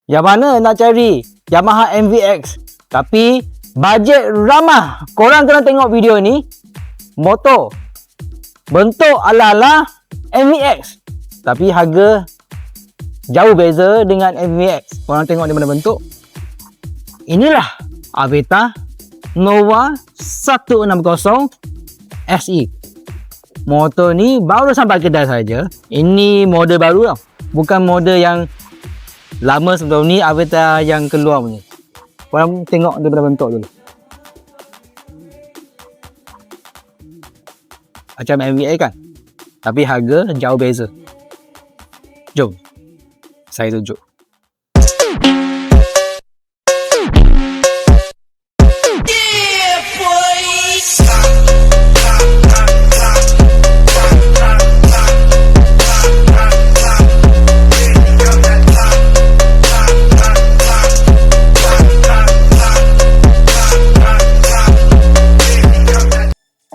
Yang mana nak cari Yamaha MVX tapi bajet ramah? Korang kena tengok video ni. Motor bentuk ala-ala MVX tapi harga jauh beza dengan MVX. Korang tengok daripada bentuk. Inilah Aveta Nova 160 SE. Motor ni baru sampai kedai saja. Ini model baru tau. Bukan model yang lama sebelum ni, Aveta yang keluar punya. Korang tengok daripada bentuk dulu. Macam MVX kan? Tapi harga jauh beza. Jom saya tunjuk.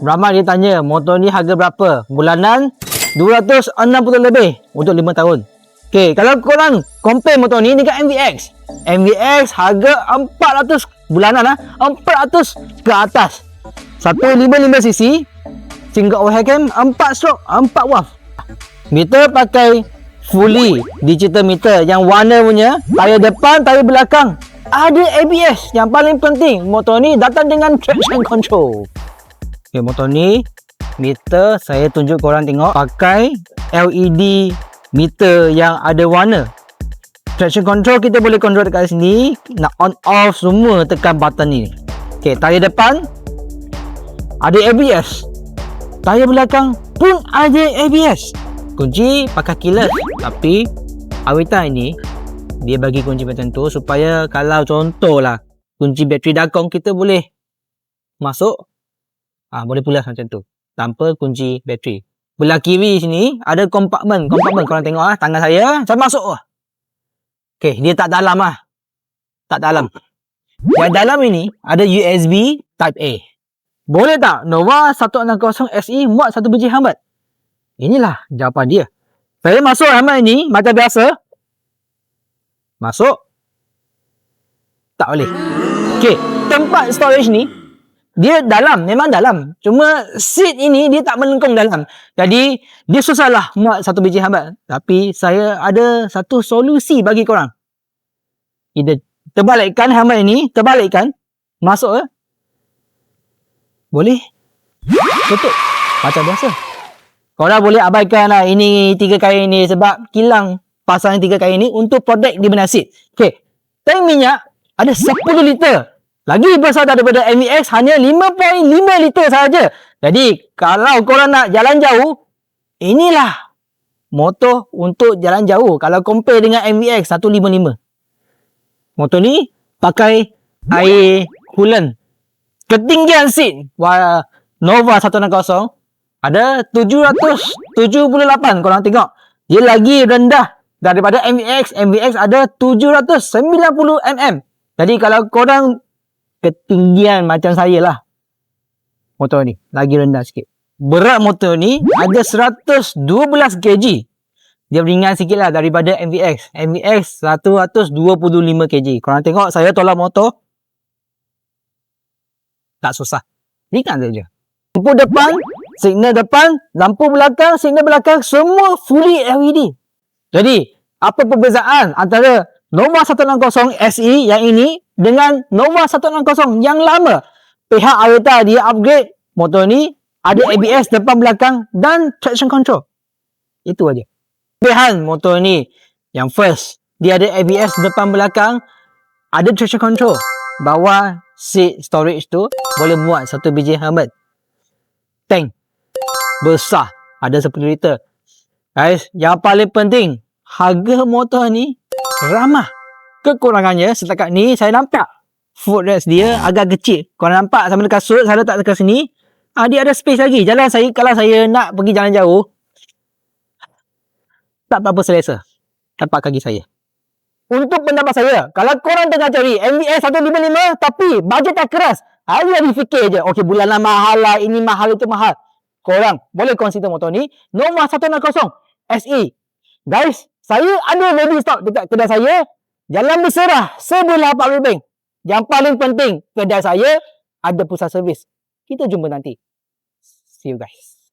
Ramai dia tanya, motor ni harga berapa? Bulanan 260 lebih untuk 5 tahun. Okay, kalau korang compare motor ni dengan MVX. MVX harga 400 bulanan 400 ke atas. 155cc, single overhead cam, 4 stroke, 4 valve. Meter pakai fully digital meter yang warna punya, tayar depan, tayar belakang. Ada ABS. Yang paling penting, motor ni datang dengan traction control. Okay, motor ni meter saya tunjuk korang tengok pakai LED meter yang ada warna. Traction control kita boleh control dekat sini, nak on off semua tekan button ni. Okay, tayar depan ada ABS, tayar belakang pun ada ABS. Kunci pakai keyless, tapi Aveta ini dia bagi kunci macam tu supaya kalau contohlah kunci bateri dakong kita boleh masuk, boleh pulas macam tu tanpa kunci bateri. Belah kiri sini ada kompartmen. Korang tengok tangan saya masuk. Okey, dia tak dalam tak dalam. Yang dalam ini ada USB Type A. Boleh tak Nova 160 SE muat satu biji hambat? Inilah jawapan dia. Saya masuk hambat ini macam biasa. Masuk. Tak boleh. Okey, tempat storage ni dia dalam, memang dalam. Cuma seat ini dia tak melengkung dalam. Jadi dia susahlah muat satu biji hambat. Tapi saya ada satu solusi bagi korang. Kita terbalikkan hambat ini, terbalikkan, masuk boleh tutup macam biasa. Korang boleh abaikan ini 3 kain ni sebab kilang pasang 3 kain ni untuk protect di belah seat. Okey, tank minyak ada 10 liter. Lagi besar daripada MVX, hanya 5.5 liter sahaja. Jadi, kalau korang nak jalan jauh, inilah motor untuk jalan jauh. Kalau compare dengan MVX 155. Motor ni pakai air coolant. Ketinggian seat Nova 160 ada 778. Korang tengok. Dia lagi rendah daripada MVX. MVX ada 790 mm. Jadi, kalau korang ketinggian macam saya lah, motor ni lagi rendah sikit. Berat motor ni ada 112 kg. Dia ringan sikit lah daripada MVX. MVX 125 kg. Korang tengok saya tolak motor tak susah, ringan saja. Lampu depan, signal depan, lampu belakang, signal belakang, semua fully LED. Jadi apa perbezaan antara Nova 160 SE yang ini dengan Nova 160 yang lama? Pihak Aveta dia upgrade motor ni ada ABS depan belakang dan traction control. Itu aja. Kelebihan motor ni yang first, dia ada ABS depan belakang, ada traction control. Bawah seat storage tu boleh muat satu biji hambat. Tank besar, ada 10 liter. Guys, yang paling penting, harga motor ni ramah. Kekurangannya setakat ni saya nampak footrest dia agak kecil. Korang nampak sambil kasut, saya letak dekat sini. Dia ada space lagi. Jalan saya, kalau saya nak pergi jalan jauh, tak berapa selesa tapak kaki saya. Untuk pendapat saya, kalau korang tengah cari MVX 155 tapi bajet tak keras, hari-hari fikir je, okey bulanan mahal lah, ini mahal, itu mahal. Korang boleh consider motor ni Nova 160 SE. Guys, saya ada ready stock dekat kedai saya. Jangan berserah sebelum power bank. Yang paling penting, kedai saya ada pusat servis. Kita jumpa nanti. See you guys.